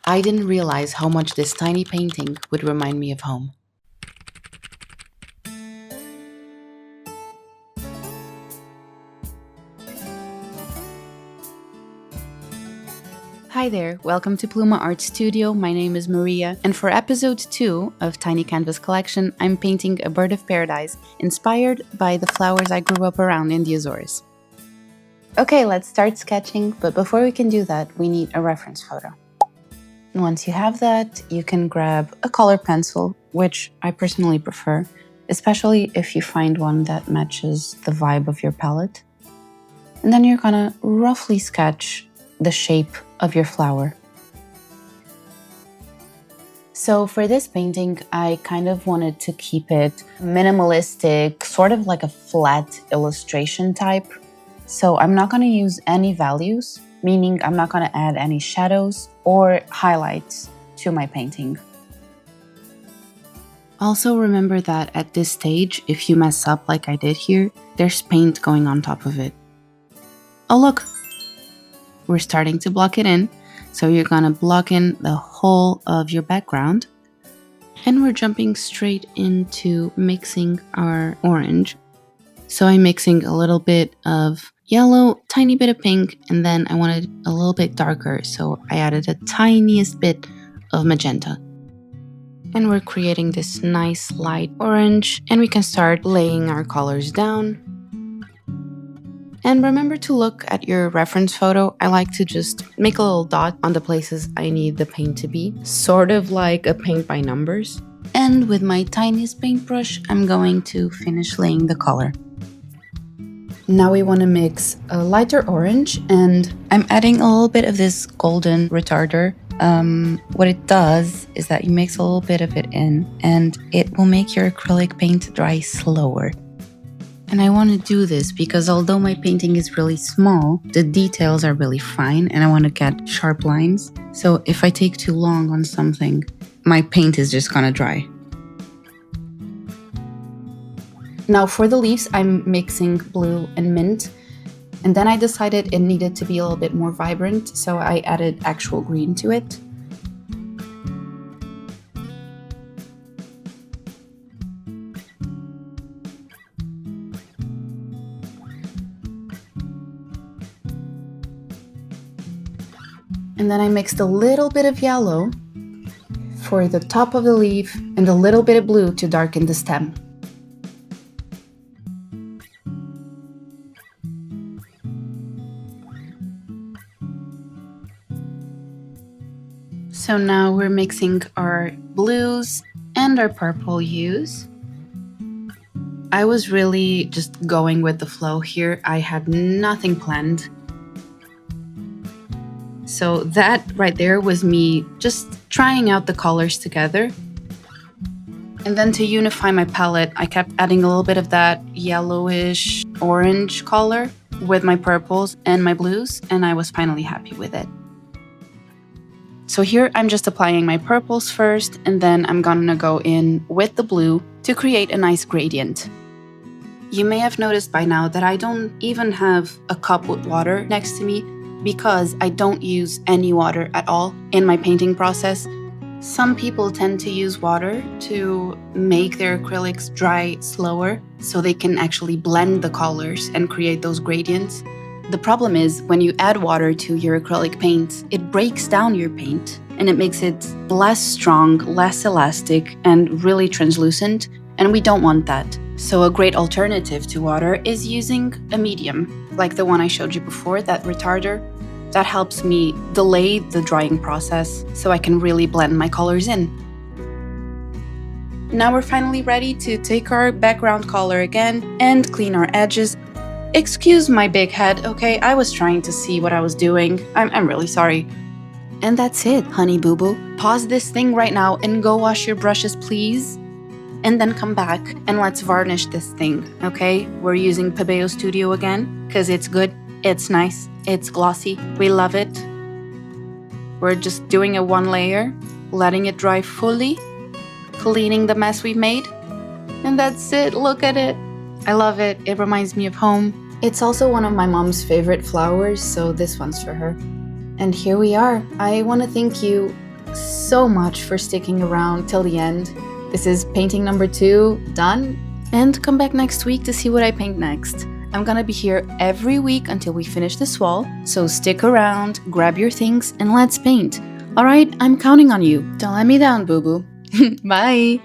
I didn't realize how much this tiny painting would remind me of home. Hi there, welcome to Pluma Art Studio. My name is Maria, and for episode 2 of Tiny Canvas Collection, I'm painting a bird of paradise inspired by the flowers I grew up around in the Azores. Okay, let's start sketching, but before we can do that, we need a reference photo. And once you have that, you can grab a color pencil, which I personally prefer, especially if you find one that matches the vibe of your palette. And then you're gonna roughly sketch the shape of your flower. So for this painting, I kind of wanted to keep it minimalistic, sort of like a flat illustration type. So I'm not going to use any values, meaning I'm not going to add any shadows or highlights to my painting. Also remember that at this stage, if you mess up like I did here, there's paint going on top of it. Oh look! We're starting to block it in, so you're gonna block in the whole of your background. And we're jumping straight into mixing our orange. So I'm mixing a little bit of yellow, tiny bit of pink, and then I wanted a little bit darker, so I added the tiniest bit of magenta. And we're creating this nice light orange, and we can start laying our colors down. And remember to look at your reference photo. I like to just make a little dot on the places I need the paint to be, sort of like a paint by numbers. And with my tiniest paintbrush, I'm going to finish laying the color. Now we want to mix a lighter orange, and I'm adding a little bit of this golden retarder. What it does is that you mix a little bit of it in, and it will make your acrylic paint dry slower. And I want to do this because although my painting is really small, the details are really fine and I want to get sharp lines. So if I take too long on something, my paint is just gonna dry. Now for the leaves, I'm mixing blue and mint. And then I decided it needed to be a little bit more vibrant, so I added actual green to it. And then I mixed a little bit of yellow for the top of the leaf and a little bit of blue to darken the stem. So now we're mixing our blues and our purple hues. I was really just going with the flow here. I had nothing planned. So that right there was me just trying out the colors together. And then to unify my palette, I kept adding a little bit of that yellowish orange color with my purples and my blues, and I was finally happy with it. So here I'm just applying my purples first, and then I'm gonna go in with the blue to create a nice gradient. You may have noticed by now that I don't even have a cup with water next to me, because I don't use any water at all in my painting process. Some people tend to use water to make their acrylics dry slower so they can actually blend the colors and create those gradients. The problem is when you add water to your acrylic paint, it breaks down your paint and it makes it less strong, less elastic, and really translucent, and we don't want that. So a great alternative to water is using a medium, like the one I showed you before, that retarder. That helps me delay the drying process so I can really blend my colors in. Now we're finally ready to take our background color again and clean our edges. Excuse my big head, okay? I was trying to see what I was doing. I'm really sorry. And that's it, honey boo-boo. Pause this thing right now and go wash your brushes, please. And then come back and let's varnish this thing, okay? We're using Pebeo Studio again because it's good, it's nice, it's glossy, we love it. We're just doing a one layer, letting it dry fully, cleaning the mess we've made. And that's it, look at it. I love it, it reminds me of home. It's also one of my mom's favorite flowers, so this one's for her. And here we are. I want to thank you so much for sticking around till the end. This is painting number 2 done. And come back next week to see what I paint next. I'm gonna be here every week until we finish this wall, so stick around, grab your things, and let's paint. Alright, I'm counting on you. Don't let me down, boo-boo. Bye!